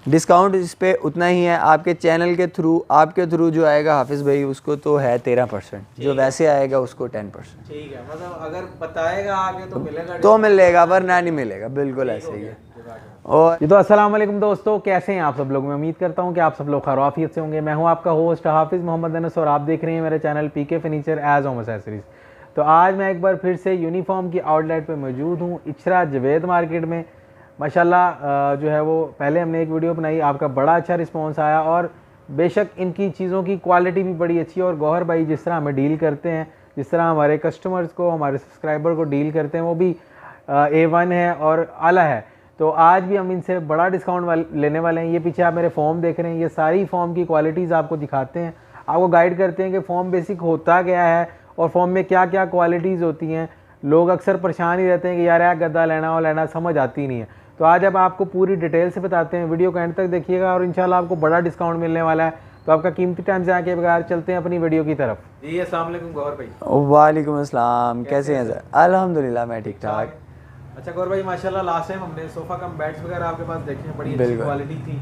Discount इस पे उतना ही है, आपके चैनल के थ्रू, आपके थ्रू जो आएगा हाफिज़ भाई उसको तो है 13%, जो वैसे आएगा उसको 10%। ठीक है, मतलब अगर बताएगा आगे तो मिलेगा, तो मिलेगा वरना नहीं मिलेगा, बिल्कुल ऐसे ही है। और ये तो अस्सलाम वालेकुम दोस्तों, कैसे हैं आप सब लोग। मैं उम्मीद करता हूं कि आप सब लोग खैरियत से होंगे। मैं हूं आपका होस्ट हाफिज़ मोहम्मद अनस और आप देख रहे हैं मेरे channel PK furniture as home accessories. तो आज मैं एक बार फिर से यूनिफॉर्म की आउटलेट पे मौजूद हूं, इचरा जवेद मार्केट में। माशाल्लाह जो है वो पहले हमने एक वीडियो बनाई, आपका बड़ा अच्छा रिस्पॉन्स आया और बेशक इनकी चीज़ों की क्वालिटी भी बड़ी अच्छी है। और गौहर भाई जिस तरह हमें डील करते हैं, जिस तरह हमारे कस्टमर्स को, हमारे सब्सक्राइबर को डील करते हैं, वो भी A1 है और आला है। तो आज भी हम इनसे बड़ा डिस्काउंट लेने वाले हैं। ये पीछे आप मेरे फॉर्म देख रहे हैं, ये सारी फॉर्म की क्वालिटीज़ आपको दिखाते हैं, आपको गाइड करते हैं कि फॉर्म बेसिक होता क्या है और फॉर्म में क्या क्या क्वालिटीज़ होती हैं। लोग अक्सर परेशान ही रहते हैं कि यार यार गद्दा लेना और लेना, समझ आती नहीं है। तो आज अब आपको पूरी डिटेल से बताते हैं, वीडियो को एंड तक देखिएगा और इंशाल्लाह आपको बड़ा डिस्काउंट मिलने वाला है। तो आपका कीमती टाइम से आके बगैर चलते हैं अपनी वीडियो की तरफ। जी अस्सलाम वालेकुम गौहर भाई। वालेकुम अस्सलाम, कैसे हैं सर? अल्हम्दुलिल्लाह मैं ठीक ठाक। अच्छा गौर भाई, माशाल्लाह लास्ट टाइम हमने सोफ़ा कम बेड्स वगैरह आपके पास देखे हैं, बड़ी अच्छी क्वालिटी थी।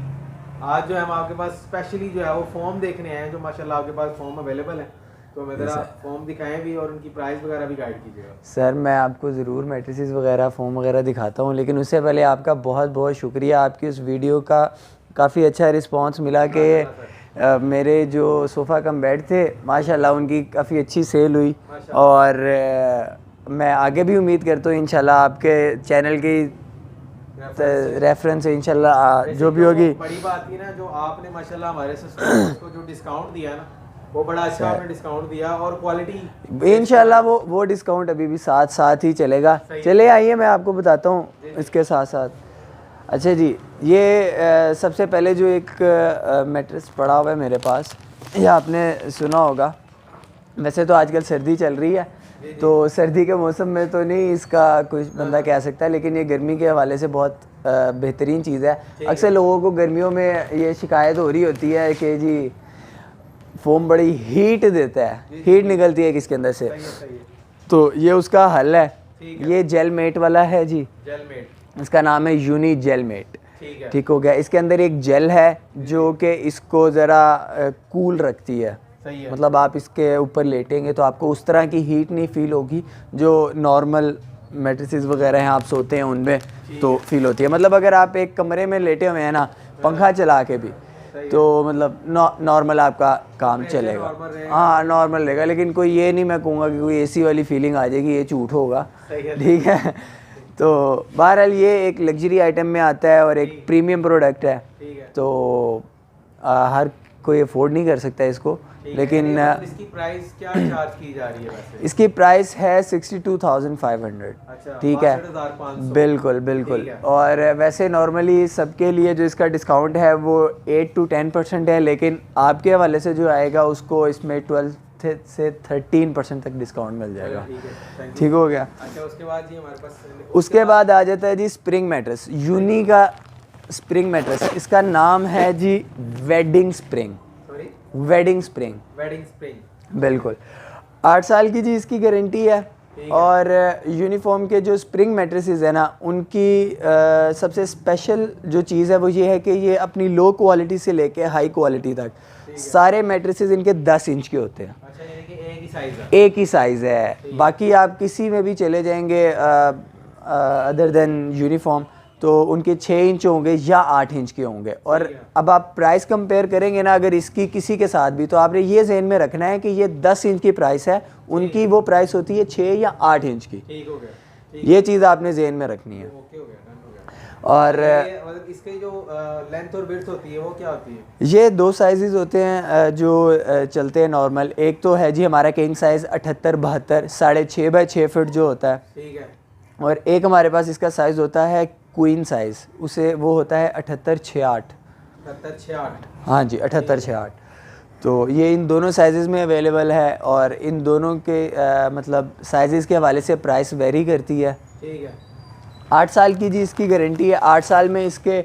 आज जो है हम आपके पास स्पेशली जो है वो फॉर्म देखने आए हैं, जो माशाल्लाह आपके पास फॉर्म अवेलेबल है। तो हमें ज़रा फॉर्म दिखाएं भी और उनकी प्राइस वगैरह भी गाइड कीजिएगा। सर मैं आपको ज़रूर मैट्रिसेस वगैरह फॉर्म वगैरह दिखाता हूँ, लेकिन उससे पहले आपका बहुत बहुत शुक्रिया। आपकी उस वीडियो का काफ़ी अच्छा रिस्पांस मिला कि मेरे जो सोफ़ा कम बेड थे माशाल्लाह उनकी काफ़ी अच्छी सेल हुई। और मैं आगे भी उम्मीद करता हूँ इंशाल्लाह आपके चैनल की रेफरेंस से इंशाल्लाह जो भी होगी। बड़ी बात थी ना, जो आपने माशाल्लाह हमारे सब्सक्राइबर्स को जो डिस्काउंट दिया ना, वो बड़ा अच्छा आपने डिस्काउंट दिया और क्वालिटी इंशाल्लाह वो डिस्काउंट अभी भी साथ साथ ही चलेगा। चले आइए मैं आपको बताता हूँ इसके साथ साथ। अच्छा जी, ये सबसे पहले जो एक मैट्रेस पड़ा हुआ है मेरे पास, ये आपने सुना होगा। वैसे तो आजकल सर्दी चल रही है, तो सर्दी के मौसम में तो नहीं इसका कुछ बंदा कह सकता, लेकिन ये गर्मी के हवाले से बहुत बेहतरीन चीज़ है। अक्सर लोगों को गर्मियों में ये शिकायत हो रही होती है कि जी फोम बड़ी हीट देता है, हीट निकलती है किसके अंदर से। तो ये उसका हल है। ये जेल मेट वाला है जी, इसका नाम है यूनी जेल मेट। ठीक हो गया। इसके अंदर एक जेल है जो कि इसको ज़रा कूल रखती है। मतलब आप इसके ऊपर लेटेंगे तो आपको उस तरह की हीट नहीं फील होगी जो नॉर्मल मैट्रिसेस वगैरह हैं आप सोते हैं उनमें तो फील होती है। मतलब अगर आप एक कमरे में लेटे हुए हैं ना, पंखा चला के भी, तो मतलब नॉर्मल आपका काम चलेगा। हाँ नॉर्मल रहेगा, लेकिन कोई ये नहीं मैं कहूँगा कि कोई एसी वाली फीलिंग आ जाएगी, ये झूठ होगा। ठीक है। तो बहरहाल ये एक लग्जरी आइटम में आता है और एक प्रीमियम प्रोडक्ट है, तो हर कोई अफोर्ड नहीं कर सकता इसको। लेकिन इसकी प्राइस क्या चार्ज की जा रही है वैसे? इसकी प्राइस है 62,500। अच्छा, ठीक है, 62,500। बिल्कुल बिल्कुल। और वैसे नॉर्मली सबके लिए जो इसका डिस्काउंट है वो 8 to 10% है, लेकिन आपके हवाले से जो आएगा उसको इसमें 12 से 13% तक डिस्काउंट मिल जाएगा। ठीक हो गया। अच्छा, उसके बाद जी हमारे पास उसके बाद आ जाता है जी स्प्रिंग मैट्रेस, यूनी का स्प्रिंग मैट्रेस। इसका नाम है जी वेडिंग स्प्रिंग। वेडिंग स्प्रिंग बिल्कुल। 8 साल की जी इसकी गारंटी है। और यूनिफॉर्म के जो स्प्रिंग मैट्रेसेस है ना, उनकी सबसे स्पेशल जो चीज़ है वो ये है कि ये अपनी लो क्वालिटी से लेके हाई क्वालिटी तक सारे मैट्रेसेस इनके 10 इंच के होते हैं। अच्छा, यानी कि एक ही साइज़ है। बाकी आप किसी में भी चले जाएंगे अदर देन यूनिफॉर्म तो उनके 6 इंच होंगे या 8 इंच के होंगे। और अब आप प्राइस कंपेयर करेंगे ना अगर इसकी किसी के साथ भी, तो आपने ये ज़हन में रखना है कि ये 10 इंच की प्राइस है, उनकी वो प्राइस होती है 6 या 8 इंच की। ठीक हो गया। ये चीज़ आपने ज़हन में रखनी है। और इसकी जो लेंथ और विड्थ होती है वो क्या होती है? ये 2 साइजेस होते हैं जो चलते हैं नॉर्मल। एक तो है जी हमारा किंग साइज़ 78-72 6.5 बाई 6 फीट जो होता है। ठीक है। और एक हमारे पास इसका साइज़ होता है क्वीन साइज़, उसे वो होता है 78-68। हाँ जी 78-68। तो ये इन दोनों साइज़ में अवेलेबल है और इन दोनों के मतलब साइज़ के हवाले से प्राइस वेरी करती है। ठीक है। 8 साल की जी इसकी गारंटी है। 8 साल में इसके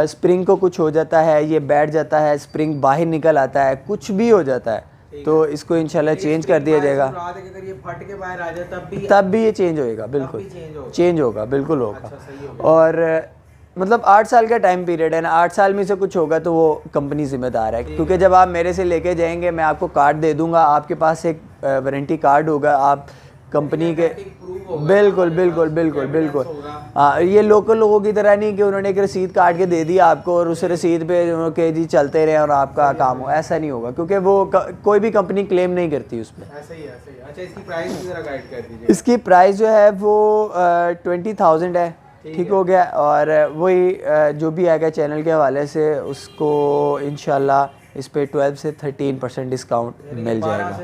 स्प्रिंग को कुछ हो जाता है, ये बैठ जाता है, स्प्रिंग बाहर निकल आता है, कुछ भी हो जाता है तो इसको इंशाल्लाह चेंज कर दिया जाएगा। अगर ये फट के बाहर आ जाए तब भी ये चेंज होएगा, बिल्कुल चेंज होगा, बिल्कुल होगा। अच्छा, और मतलब 8 साल का टाइम पीरियड है ना, 8 साल में से कुछ होगा तो वो कंपनी जिम्मेदार है, क्योंकि जब आप मेरे से लेके जाएंगे मैं आपको कार्ड दे दूंगा, आपके पास एक वारंटी कार्ड होगा, आप कंपनी के बिल्कुल बिल्कुल बिल्कुल बिल्कुल हाँ, ये लोकल लोगों की तरह नहीं कि उन्होंने एक रसीद काट के दे दिया आपको और उस रसीद पे के जी चलते रहे और आपका काम हो, ऐसा नहीं होगा, क्योंकि वो कोई भी कंपनी क्लेम नहीं करती उस पर। ऐसा ही है, ऐसा ही है। अच्छा, इसकी प्राइस भी जरा गाइड कर दीजिए। इसकी प्राइस जो है वो 20,000 है, ठीक हो गया। और वही जो भी आएगा चैनल के हवाले से उसको इंशाल्लाह इस पे 12 से 13% डिस्काउंट मिल जाएगा।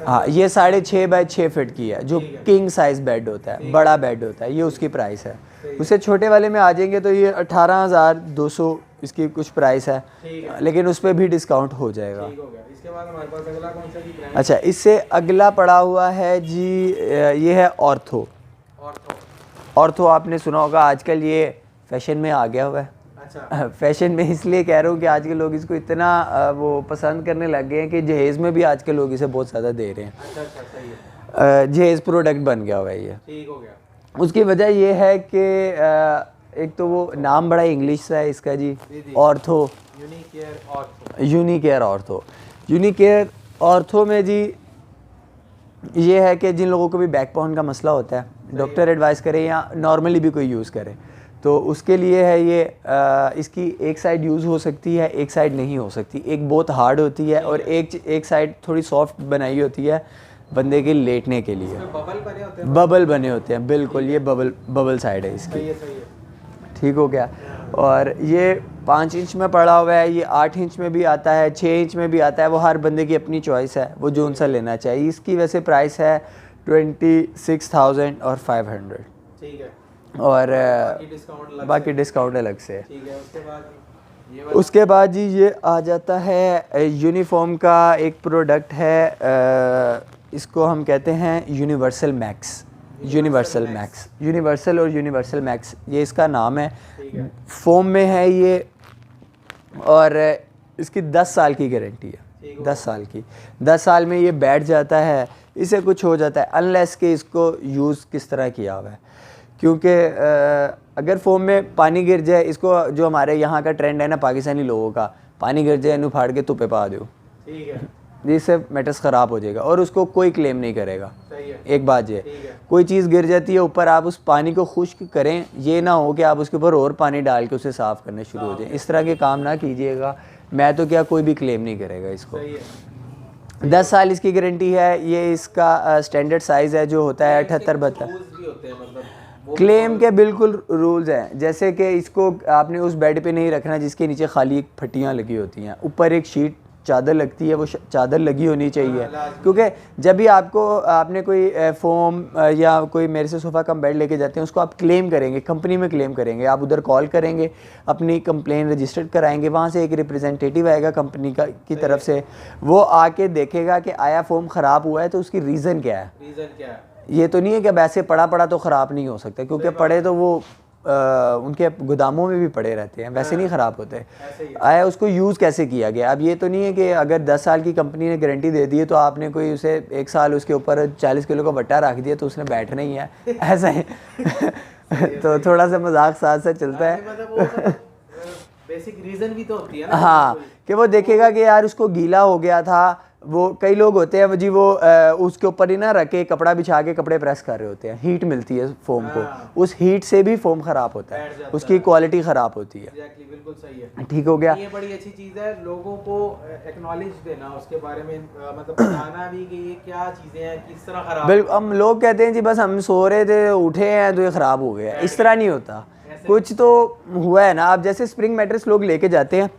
हाँ, ये 6.5 बाई 6 फीट की है, जो किंग साइज बेड होता है, बड़ा बेड होता है, ये उसकी प्राइस है। उससे छोटे वाले में आ जाएंगे तो ये 18,200 इसकी कुछ प्राइस है, लेकिन उस पर भी डिस्काउंट हो जाएगा। इसके बाद हमारे पास अगला कौन सा जी ब्रांड? अच्छा, इससे अगला पड़ा हुआ है जी, ये है ऑर्थो। ऑर्थो आपने सुना होगा, आजकल ये फैशन में आ गया हुआ है। अच्छा, फैशन में इसलिए कह रहा हूँ कि आजकल लोग इसको इतना वो पसंद करने लग गए हैं कि जहेज़ में भी आजकल लोग इसे बहुत ज़्यादा दे रहे हैं। अच्छा, सही है। जहेज़ प्रोडक्ट बन गया हुआ है ये। ठीक हो गया। उसकी वजह ये है कि एक तो वो नाम बड़ा इंग्लिश सा है इसका जी, ortho, Unicare ortho. Unicare ortho में जी ये है कि जिन लोगों को भी बैक पेन का मसला होता है, डॉक्टर एडवाइस करे या नॉर्मली भी कोई यूज़ करे, तो उसके लिए है ये। इसकी एक साइड यूज़ हो सकती है, एक साइड नहीं हो सकती। एक बहुत हार्ड होती है और एक साइड थोड़ी सॉफ्ट बनाई होती है बंदे के लेटने के लिए। बबल बने होते हैं, बिल्कुल, ये बबल साइड है इसकी। सही है। ठीक हो गया। और ये 5 इंच में पड़ा हुआ है, ये 8 इंच में भी आता है, 6 इंच में भी आता है, वो हर बंदे की अपनी चॉइस है, वो जोन सा लेना चाहिए। इसकी वैसे प्राइस है 26,500। ठीक है। और बाकी डिस्काउंट अलग से है। ठीक है। उसके बाद जी ये आ जाता है यूनिफॉर्म का एक प्रोडक्ट है, इसको हम कहते हैं यूनिवर्सल मैक्स। यूनिवर्सल और यूनिवर्सल मैक्स, ये इसका नाम है। फोम में है ये और इसकी 10 साल की गारंटी है, 10 साल की। 10 साल में ये बैठ जाता है, इसे कुछ हो जाता है अनलेस कि इसको यूज़ किस तरह किया हुआ है। क्योंकि अगर फोम में पानी गिर जाए, इसको जो हमारे यहाँ का ट्रेंड है ना पाकिस्तानी लोगों का, पानी गिर जाए इन्हू फाड़ के धुप्पे पा दो, ठीक है, जिससे मैटर्स ख़राब हो जाएगा और उसको कोई क्लेम नहीं करेगा। सही है। एक बात ये, कोई चीज़ गिर जाती है ऊपर, आप उस पानी को खुश्क करें, ये ना हो कि आप उसके ऊपर और पानी डाल के उसे साफ़ करने शुरू हो जाए। इस तरह के काम ना कीजिएगा, मैं तो क्या कोई भी क्लेम नहीं करेगा इसको। 10 साल इसकी गारंटी है। ये इसका स्टैंडर्ड साइज़ है जो होता है 78-72। क्लेम के बिल्कुल रूल्स हैं, जैसे कि इसको आपने उस बेड पे नहीं रखना जिसके नीचे खाली फटियाँ लगी होती हैं, ऊपर एक शीट चादर लगती है, वो चादर लगी होनी चाहिए। क्योंकि जब भी आपने कोई फोम या कोई मेरे से सोफ़ा कम बेड लेके जाते हैं, उसको आप क्लेम करेंगे, कंपनी में क्लेम करेंगे, आप उधर कॉल करेंगे, अपनी कंप्लेन रजिस्टर्ड कराएंगे, वहाँ से एक रिप्रेजेंटेटिव आएगा कंपनी का की तरफ से, वो आके देखेगा कि आया फोम ख़राब हुआ है तो उसकी रीज़न क्या है। ये तो नहीं है कि वैसे पड़ा तो ख़राब नहीं हो सकता, क्योंकि पड़े तो वो उनके गोदामों में भी पड़े रहते हैं, वैसे नहीं ख़राब होते। आया उसको यूज़ कैसे किया गया। अब ये तो नहीं है कि अगर 10 साल की कंपनी ने गारंटी दे दी है तो आपने कोई उसे 1 साल उसके ऊपर 40 किलो का बट्टा रख दिया तो उसने बैठना ही है, ऐसा ही तो थोड़ा सा मजाक साथ साथ चलता है। बेसिक रीज़न भी तो होती है ना। हाँ, कि वो देखेगा कि यार उसको गीला हो गया था। वो कई लोग होते हैं जी, वो उसके ऊपर ही ना रख के कपड़ा बिछा के कपड़े प्रेस कर रहे होते हैं, हीट मिलती है फोम को, उस हीट से भी फोम ख़राब होता है, उसकी क्वालिटी ख़राब होती है। बिल्कुल सही है। ठीक हो गया। ये बड़ी अच्छी चीज़ है, लोगों को एक्नॉलेज देना, उसके बारे में मतलब बताना भी कि ये क्या चीज़ें हैं, किस तरह ख़राब। बिल्कुल, हम लोग कहते हैं जी बस हम सो रहे थे उठे हैं तो ये ख़राब हो गया, इस तरह नहीं होता, कुछ तो हुआ है ना। आप जैसे स्प्रिंग मैट्रेस लोग लेके जाते हैं,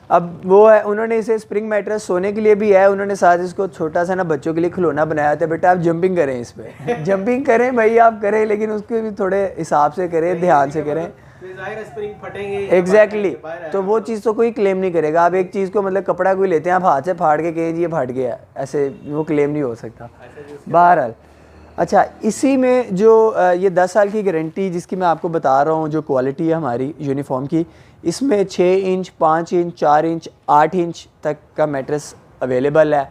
अब वो है, उन्होंने इसे स्प्रिंग मैट्रेस सोने के लिए भी है, उन्होंने साथ इसको छोटा सा ना बच्चों के लिए खिलौना बनाया था, बेटा आप जंपिंग करें इस पे जंपिंग करें भाई आप करें, लेकिन उसके भी थोड़े हिसाब से करें, ध्यान से करें। एग्जैक्टली, तो वो चीज़ तो कोई क्लेम नहीं करेगा। आप एक चीज़ को मतलब कपड़ा कोई लेते हैं, आप हाथ से फाड़ के कहें जी ये फट गया, ऐसे वो क्लेम नहीं हो सकता। बहरहाल, अच्छा, इसी में जो ये 10 साल की गारंटी जिसकी मैं आपको बता रहा हूँ, जो क्वालिटी है हमारी यूनिफॉर्म की, इसमें 6 इंच, 5 इंच, 4 इंच, 8 इंच तक का मैट्रेस अवेलेबल है।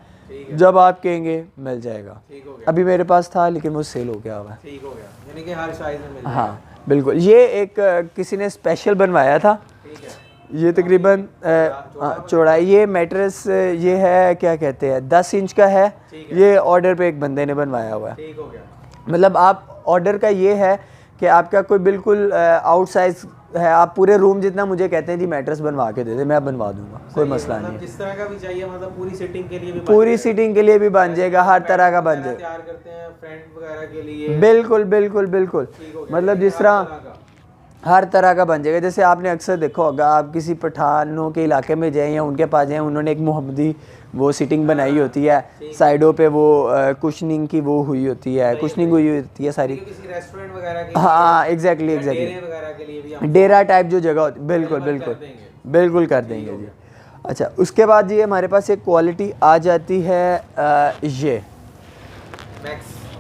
जब आप कहेंगे मिल जाएगा। अभी मेरे पास था लेकिन वो सेल हो गया हुआ है। ठीक हो गया, यानी कि हर साइज में मिल जाएगा। हाँ, बिल्कुल। ये एक किसी ने स्पेशल बनवाया था। ठीक है। ये तकरीबन चौड़ाई, ये मैट्रेस ये है क्या कहते हैं 10 इंच का है। ये ऑर्डर पे एक बंदे ने बनवाया हुआ है। ठीक हो गया। मतलब आप ऑर्डर का ये है कि आपका कोई बिल्कुल आउट साइज है, आप पूरे रूम जितना मुझे कहते हैं जी मैट्रेस बनवा के दे दे, मैं बनवा दूंगा, कोई मसला नहीं है। जिस तरह का भी चाहिए, मतलब पूरी सिटिंग के लिए भी, पूरी सीटिंग के लिए भी बन जाएगा, हर तरह का बन जाएगा। तैयार करते हैं फ्रेंड वगैरह के लिए। बिल्कुल बिल्कुल बिल्कुल, मतलब जिस तरह हर तरह का बन जाएगा। जैसे आपने अक्सर देखा होगा, आप किसी पठानों के इलाके में जाएं या उनके पास जाएं, उन्होंने एक मोहम्मदी वो सीटिंग बनाई होती है, साइडों पे वो कुशनिंग की वो हुई होती है, कुशनिंग हुई होती है सारी। किसी रेस्टोरेंट वगैरह के, हाँ एग्जैक्टली एग्जैक्टली, डेरे वगैरह के लिए भी हम डेरा टाइप जो जगह होती है, बिल्कुल बिल्कुल बिल्कुल कर देंगे जी। अच्छा, उसके बाद जी हमारे पास एक क्वालिटी आ जाती है ये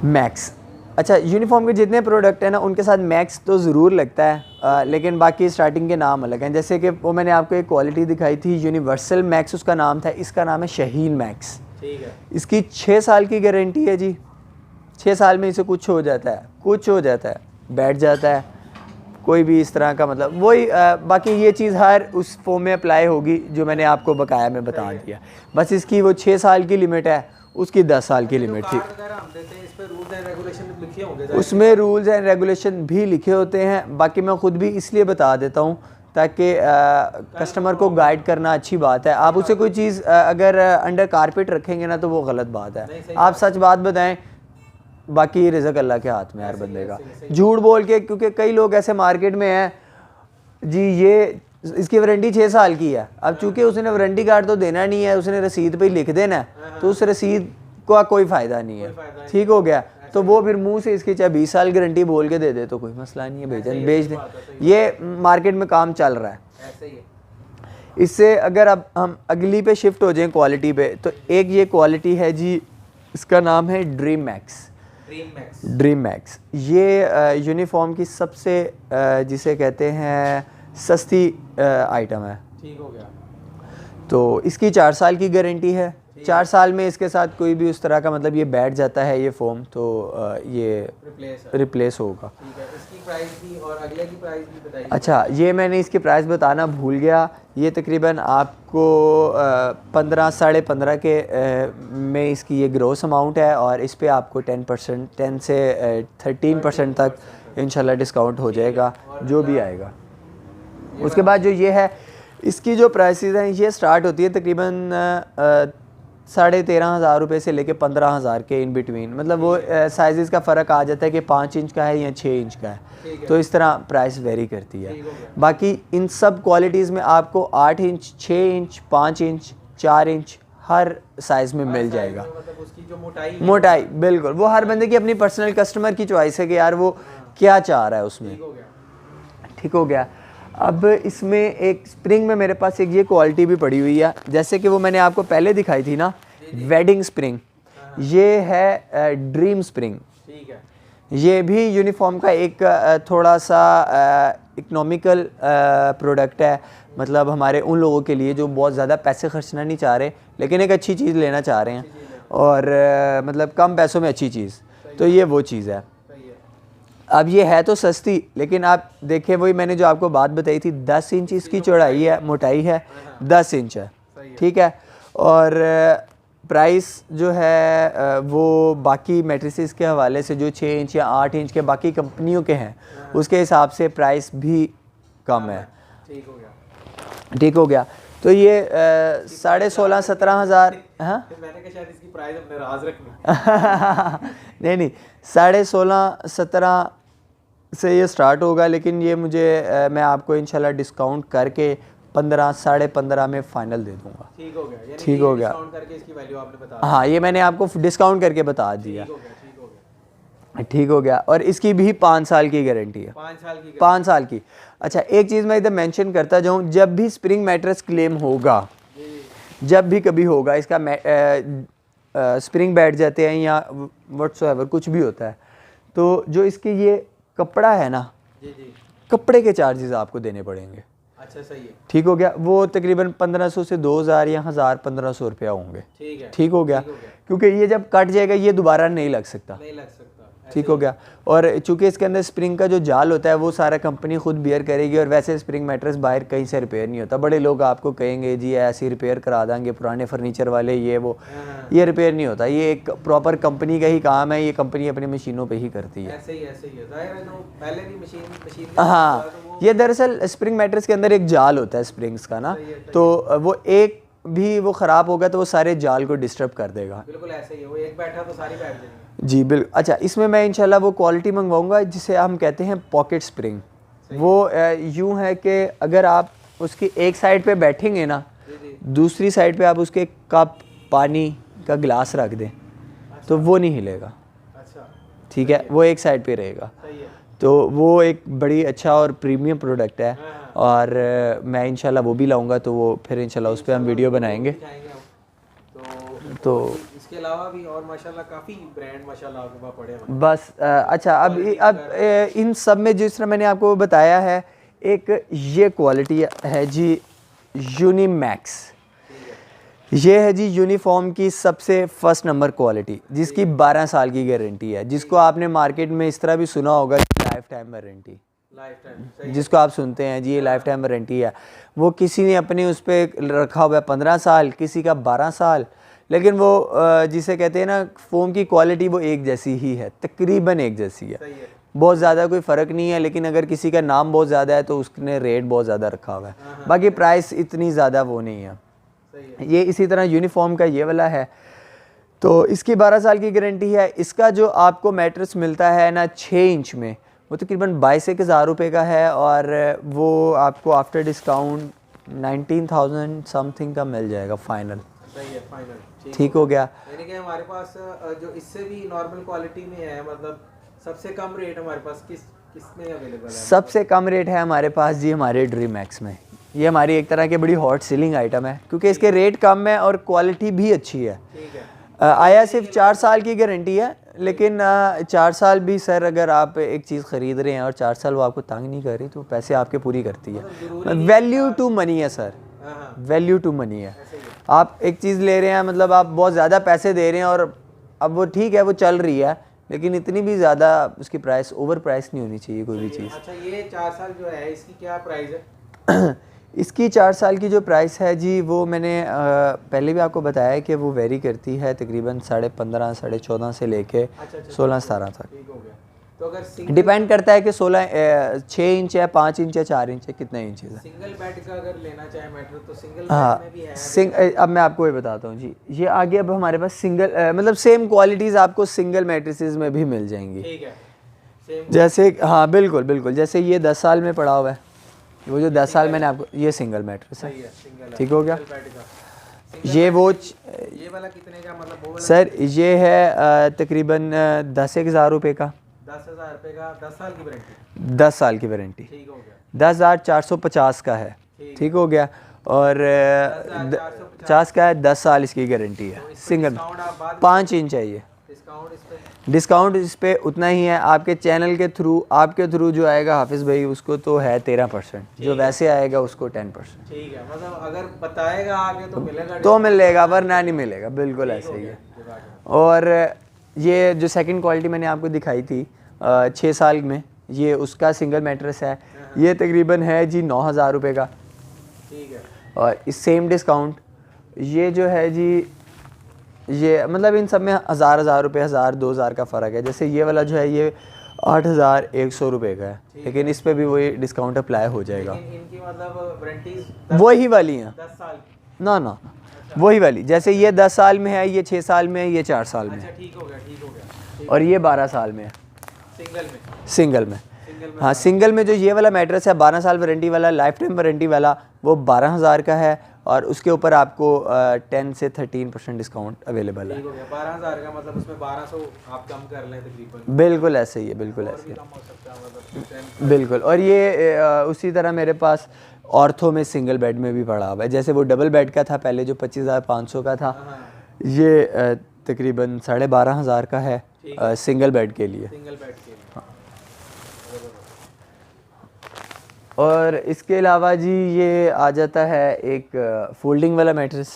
मैक्स। अच्छा, यूनिफॉर्म के जितने प्रोडक्ट हैं ना उनके साथ मैक्स तो ज़रूर लगता है, लेकिन बाकी स्टार्टिंग के नाम अलग हैं। जैसे कि वो मैंने आपको एक क्वालिटी दिखाई थी यूनिवर्सल मैक्स, उसका नाम था, इसका नाम है शाहीन मैक्स। ठीक है। इसकी 6 साल की गारंटी है जी। 6 साल में इसे कुछ हो जाता है, कुछ हो जाता है, बैठ जाता है, कोई भी इस तरह का मतलब वही। बाकी ये चीज़ हर उस फॉर्म में अप्लाई होगी जो मैंने आपको बकाया में बता दिया। बस इसकी वो 6 साल की लिमिट है, उसकी 10 साल की लिमिट थी। उसमें रूल्स एंड रेगुलेशन भी लिखे होते हैं। बाकी मैं ख़ुद भी इसलिए बता देता हूँ ताकि कस्टमर को गाइड करना अच्छी बात है। आप उसे कोई चीज़ अगर अंडर कारपेट रखेंगे ना तो वो गलत बात है। आप सच बात बताएं, बाकी रिज़्क अल्लाह के हाथ में हर बंदे का। झूठ बोल के, क्योंकि कई लोग ऐसे मार्केट में हैं जी, ये इसकी वारंटी 6 साल की है। अब चूंकि उसने वारंटी कार्ड तो देना नहीं है, उसने रसीद पे ही लिख देना है, तो उस रसीद का कोई फ़ायदा नहीं है। ठीक हो गया, तो वो फिर मुंह से इसकी चाहे 20 साल गारंटी बोल के दे दे तो कोई मसला नहीं है, बेच दें। ये मार्केट में काम चल रहा है ऐसे ही। इससे अगर अब हम अगली पे शिफ्ट हो जाएं क्वालिटी पे, तो एक ये क्वालिटी है जी, इसका नाम है ड्रीम मैक्स। ये यूनिफॉर्म की सबसे जिसे कहते हैं सस्ती आइटम है। ठीक हो गया। तो इसकी 4 साल की गारंटी है। 4 साल में इसके साथ कोई भी उस तरह का मतलब ये बैठ जाता है ये फॉर्म, तो ये रिप्लेस होगा। ठीक है। इसकी प्राइस भी और अगले की प्राइस भी बताइए। अच्छा, ये मैंने इसकी प्राइस बताना भूल गया। ये तकरीबन आपको 15 साढ़े 15 के में इसकी ये ग्रॉस अमाउंट है, और इस पे आपको 10% 10 से 13% तक इंशाल्लाह डिस्काउंट हो जाएगा जो भी आएगा। उसके बाद जो ये है, इसकी जो प्राइसेस हैं ये स्टार्ट होती है तकरीबन 13,500 रुपये से लेके 15,000 के इन बिटवीन। मतलब वो साइज़ का फ़र्क आ जाता है कि 5 इंच का है या 6 इंच का है, तो इस तरह प्राइस वेरी करती है। बाकी इन सब क्वालिटीज़ में आपको 8 इंच, 6 इंच, 5 इंच, 4 इंच हर साइज़ में मिल जाएगा। मतलब उसकी जो मोटाई बिल्कुल वो हर बंदे की अपनी पर्सनल कस्टमर की चॉइस है कि यार वो क्या चाह रहा है उसमें। ठीक हो गया। अब इसमें एक स्प्रिंग में मेरे पास एक ये क्वालिटी भी पड़ी हुई है, जैसे कि वो मैंने आपको पहले दिखाई थी ना, वेडिंग स्प्रिंग। ये है ड्रीम स्प्रिंग। ठीक है। ये भी यूनिफॉर्म का एक थोड़ा सा इकोनॉमिकल प्रोडक्ट है। मतलब हमारे उन लोगों के लिए जो बहुत ज़्यादा पैसे खर्चना नहीं चाह रहे, लेकिन एक अच्छी चीज़ लेना चाह रहे हैं, और मतलब कम पैसों में अच्छी चीज़, तो ये वो चीज़ है। अब ये है तो सस्ती, लेकिन आप देखें वही मैंने जो आपको बात बताई थी, 10 इंच इसकी चौड़ाई है, मोटाई है 10 इंच है। ठीक है। और प्राइस जो है वो बाकी मैट्रिसेस के हवाले से जो 6 इंच या 8 इंच के बाकी कंपनियों के हैं उसके हिसाब से प्राइस भी कम है। ठीक हो गया। तो ये 16,500-17,000। हाँ, मैंने कहा शायद इसकी प्राइस हमने राज रखनी। नहीं, 16,500-17,000 से ये स्टार्ट होगा, लेकिन ये मुझे मैं आपको इंशाल्लाह डिस्काउंट करके 15 साढ़े 15 में फ़ाइनल दे दूंगा। ठीक हो गया। ठीक हो गया। डिस्काउंट करके इसकी वैल्यू आपने बता दी। हाँ, ये मैंने आपको डिस्काउंट करके बता दिया। ठीक हो गया। और इसकी भी 5 साल की गारंटी है। 5 साल की। अच्छा, एक चीज़ मैं इधर मेंशन करता जाऊँ, जब भी स्प्रिंग मैट्रेस क्लेम होगा, जब भी कभी होगा, इसका स्प्रिंग बैठ जाते हैं या व्हाट्सएवर कुछ भी होता है, तो जो इसके ये कपड़ा है ना, कपड़े के चार्जेस आपको देने पड़ेंगे। अच्छा, सही है। ठीक हो गया। वो तकरीबन 1500 से 2000 या 1000-1500 रुपया होंगे। ठीक हो गया। क्योंकि ये जब कट जाएगा ये दोबारा नहीं लग सकता। ठीक हो गया। और चूंकि इसके अंदर स्प्रिंग का जो जाल होता है वो सारा कंपनी खुद बियर करेगी, और वैसे स्प्रिंग मैट्रेस बाहर कहीं से रिपेयर नहीं होता। बड़े लोग आपको कहेंगे जी ऐसे रिपेयर करा देंगे पुराने फर्नीचर वाले, ये वो, ये रिपेयर नहीं होता। ये एक प्रॉपर कंपनी का ही काम है, ये कंपनी अपनी मशीनों पे ही करती है। ऐसे ही है, जाहिर है, तो पहले भी मशीन हाँ, ये दरअसल स्प्रिंग मैट्रेस के अंदर एक जाल होता है स्प्रिंग्स का ना, तो वो एक भी वो ख़राब होगा तो वो सारे जाल को डिस्टर्ब कर देगा। बिल्कुल ऐसे ही है, वो एक बैठा तो सारी बैठ जाएंगी। जी बिल्कुल। अच्छा, इसमें मैं इंशाल्लाह वो क्वालिटी मंगवाऊंगा जिसे हम कहते हैं पॉकेट स्प्रिंग। वो यूं है कि अगर आप उसकी एक साइड पे बैठेंगे ना, दूसरी साइड पे आप उसके कप पानी का गिलास रख दें तो वो नहीं हिलेगा। अच्छा, ठीक है, वो एक साइड पे रहेगा। तो वो एक बड़ी अच्छा और प्रीमियम प्रोडक्ट है, और मैं इंशाल्लाह वो भी लाऊंगा, तो वो फिर इंशाल्लाह उस पर हम वीडियो बनाएंगे। तो इसके अलावा भी और माशाल्लाह काफ़ी ब्रांड माशाल्लाह आपके पास पड़े हैं। बस अच्छा, अब इन सब में जिस तरह मैंने आपको बताया है, एक ये क्वालिटी है जी यूनीमैक्स। ये है जी यूनिफॉर्म की सबसे फर्स्ट नंबर क्वालिटी, जिसकी 12 साल की गारंटी है, जिसको आपने मार्केट में इस तरह भी सुना होगा लाइफ टाइम वारंटी, जिसको आप सुनते हैं जी ये लाइफ टाइम वारंटी है। वो किसी ने अपने उस पर रखा हुआ है 15 साल, किसी का 12 साल, लेकिन वो जिसे कहते हैं ना फोम की क्वालिटी वो एक जैसी ही है, तकरीबन एक जैसी है, बहुत ज़्यादा कोई फ़र्क नहीं है। लेकिन अगर किसी का नाम बहुत ज़्यादा है तो उसने रेट बहुत ज़्यादा रखा हुआ है, बाकी प्राइस इतनी ज़्यादा वो नहीं है। ये इसी तरह यूनिफॉर्म का ये वाला है, तो इसकी 12 साल की गारंटी है। इसका जो आपको मैट्रेस मिलता है ना 6 इंच में, वो तकरीबन 22,000 रुपये का है, और वो आपको आफ्टर डिस्काउंट 19,000 समथिंग का मिल जाएगा फाइनल। सही है, फाइनल ठीक हो गया। यानी कि हमारे पास जो इससे भी नॉर्मल क्वालिटी में है, मतलब सबसे कम रेट हमारे पास किसमें अवेलेबल है? सबसे कम रेट है हमारे पास जी हमारे ड्रीम मैक्स में। ये हमारी एक तरह की बड़ी हॉट सेलिंग आइटम है, क्योंकि इसके रेट कम है और क्वालिटी भी अच्छी है। ठीक है। आया सिर्फ 4 साल की गारंटी है, लेकिन 4 साल भी सर अगर आप एक चीज़ ख़रीद रहे हैं और 4 साल वो आपको तंग नहीं कर रही, तो पैसे आपके पूरी करती है। वैल्यू टू मनी है सर, वैल्यू टू मनी है। आप एक चीज़ ले रहे हैं, मतलब आप बहुत ज़्यादा पैसे दे रहे हैं, और अब वो ठीक है वो चल रही है, लेकिन इतनी भी ज़्यादा उसकी प्राइस ओवर प्राइस नहीं होनी चाहिए कोई भी चीज़। अच्छा, ये 4 साल जो है इसकी क्या प्राइस है? इसकी 4 साल की जो प्राइस है जी, वो मैंने पहले भी आपको बताया कि वो वेरी करती है तकरीबन 15.5 14.5 से लेके 16-17 तक। ठीक हो गया। तो अगर डिपेंड करता है कि 6 इंच है, 5 इंच है, 4 इंच है, कितना इंच है। सिंगल बेड का अगर लेना चाहे मैट्रेस तो सिंगल बेड में भी है। अब मैं आपको ये बताता हूँ जी, ये आगे अब हमारे पास सिंगल मतलब सेम क्वालिटीज़ आपको सिंगल मैट्रेसेस में भी मिल जाएंगी। ठीक है, सेम जैसे हाँ बिल्कुल बिल्कुल, जैसे ये 10 साल में पड़ा हुआ है, वो जो 10 साल मैंने आपको, ये सिंगल मैट्रेस है। ठीक हो गया। ये वो ये वाला कितने का, मतलब वो वाला? सर ये है तकरीबन 10,000 रुपये का। 10,000 रुपये का, 10 साल की वारंटी। 10 साल की वारंटी। ठीक हो गया। 10,450 का है। ठीक हो गया। और 50 का है, 10 साल इसकी गारंटी है। सिंगल 5 इंच है ये। डिस्काउंट इस पे उतना ही है, आपके चैनल के थ्रू, आपके थ्रू जो आएगा हाफिज़ भाई उसको तो है 13%, जो वैसे आएगा उसको 10%। ठीक है, मतलब अगर बताएगा आगे तो मिलेगा, तो मिलेगा, वरना नहीं मिलेगा, बिल्कुल ऐसे ही है। और ये जो सेकंड क्वालिटी मैंने आपको दिखाई थी 6 साल में, ये उसका सिंगल मैट्रेस है, ये तकरीबन है जी 9,000 रुपये का। ठीक है। और इस सेम डिस्काउंट ये जो है जी, ये मतलब इन सब में 1,000 रुपये, 1,000-2,000 का फ़र्क है। जैसे ये वाला जो है ये 8,100 रुपये का है, लेकिन इस पे भी वही डिस्काउंट अप्लाई हो जाएगा। इनकी मतलब वारंटीज वही वाली हैं 10 साल ना ना, वही वाली। जैसे ये 10 साल में है, ये 6 साल में है, ये 4 साल में है, ठीक हो गया, ठीक हो गया। और ये 12 साल में है सिंगल में। हाँ, सिंगल में जो ये वाला मैट्रेस है 12 साल वारंटी वाला, लाइफ टाइम वारंटी वाला, वो 12,000 का है, और उसके ऊपर आपको 10 से 13% डिस्काउंट अवेलेबल है। 12,000 का मतलब उसमें 1,200 आप कम कर लें तकरीबन। बिल्कुल ऐसे ही है, बिल्कुल ऐसे ही, बिल्कुल। और ये उसी तरह मेरे पास ऑर्थो में सिंगल बेड में भी पड़ा हुआ है। जैसे वो डबल बेड का था पहले जो 25,500 का था, ये तकरीबन 12,500 का है सिंगल बेड के लिए। और इसके अलावा जी ये आ जाता है एक फोल्डिंग वाला मैट्रेस।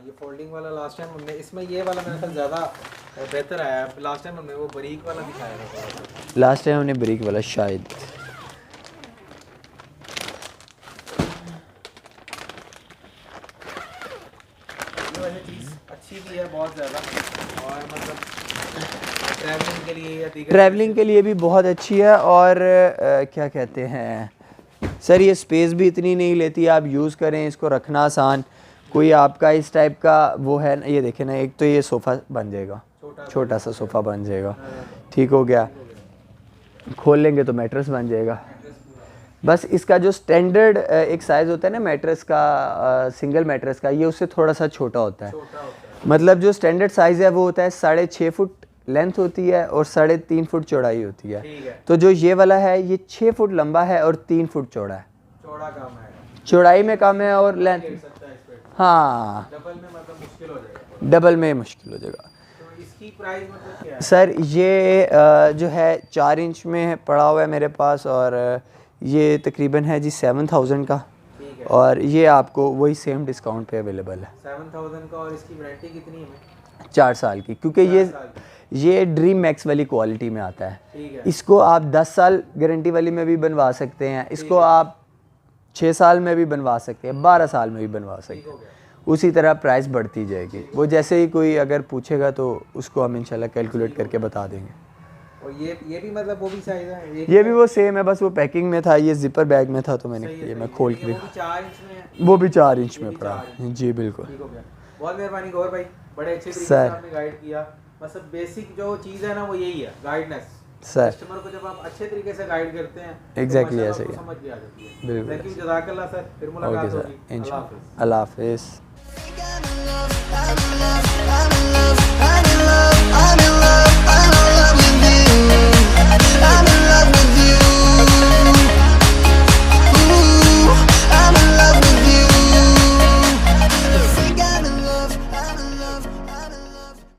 ये फोल्डिंग वाला लास्ट टाइम हमने इसमें ये वाला मेरे ख्याल ज़्यादा बेहतर आया है। लास्ट टाइम हमने वो बारीक वाला दिखाया था थोड़ा सा। लास्ट टाइम हमने ब्रिक वाला शायद। ये वैसे चीज़ अच्छी भी है बहुत ज़्यादा, और मतलब ट्रैवलिंग के लिए या दीगर ट्रैवलिंग के लिए भी बहुत अच्छी है, और क्या कहते हैं सर, ये स्पेस भी इतनी नहीं लेती, आप यूज़ करें इसको, रखना आसान। कोई आपका इस टाइप का वो है ना, ये देखें ना, एक तो ये सोफ़ा बन जाएगा, छोटा सा सोफ़ा बन जाएगा, ठीक हो गया। खोल लेंगे तो मैट्रेस बन जाएगा। बस इसका जो स्टैंडर्ड एक साइज़ होता है ना मैट्रेस का, सिंगल मैट्रेस का, ये उससे थोड़ा सा छोटा होता है। मतलब जो स्टैंडर्ड साइज़ है वो होता है 6.5 फुट लेंथ होती है और 3.5 फुट चौड़ाई होती है। तो जो ये वाला है ये 6 फुट लंबा है और 3 फुट चौड़ा है। चौड़ा कम है, चौड़ाई में कम है और लेंथ, हाँ डबल में मतलब मुश्किल हो जाएगा। डबल में मुश्किल हो जाएगा। तो इसकी प्राइस मतलब क्या है? सर ये जो है 4 इंच में पड़ा हुआ है मेरे पास, और ये तकरीबन है जी 7000 का, ठीक है। और ये आपको वही सेम डिस्काउंट पे अवेलेबल है 7000 का। और इसकी वारंटी कितनी है? 4 साल की, क्योंकि 4 साल की। ये ड्रीम मैक्स वाली क्वालिटी में आता है। ठीक है। इसको आप 10 साल गारंटी वाली में भी बनवा सकते हैं, इसको आप 6 साल में भी बनवा सकते हैं, 12 साल में भी बनवा सकते हैं। उसी तरह प्राइस बढ़ती जाएगी। वो जैसे ही कोई अगर पूछेगा तो उसको हम इंशाल्लाह कैलकुलेट करके बता देंगे। और ये भी मतलब वो भी साइज है? ये भी वो सेम है, बस वो पैकिंग में था, ये जिपर बैग में था, तो मैंने ये मैं खोल के दिखा। 4 इंच में है? वो भी 4 इंच में पड़ा है जी, बिल्कुल। ठीक हो गया, बहुत मेहरबानी गौर भाई, बड़े अच्छे तरीके से सर। आपने गाइड किया। मतलब बेसिक जो चीज़ है ना वो यही है, गाइडनेस। सर कस्टमर को जब आप अच्छे तरीके से गाइड करते हैं Exactly तो ऐसे ही है। समझ भी आ जाती है। बिल्कुल। थैंक यू, जज़ाकल्लाह सर। फिर ओके मुलाकात सर, होगी। अल्लाह इंशाल्लाह। हाफिज़। अल्लाह हाफिज़। I'm in love, I'm in love, I'm in love, I'm in love.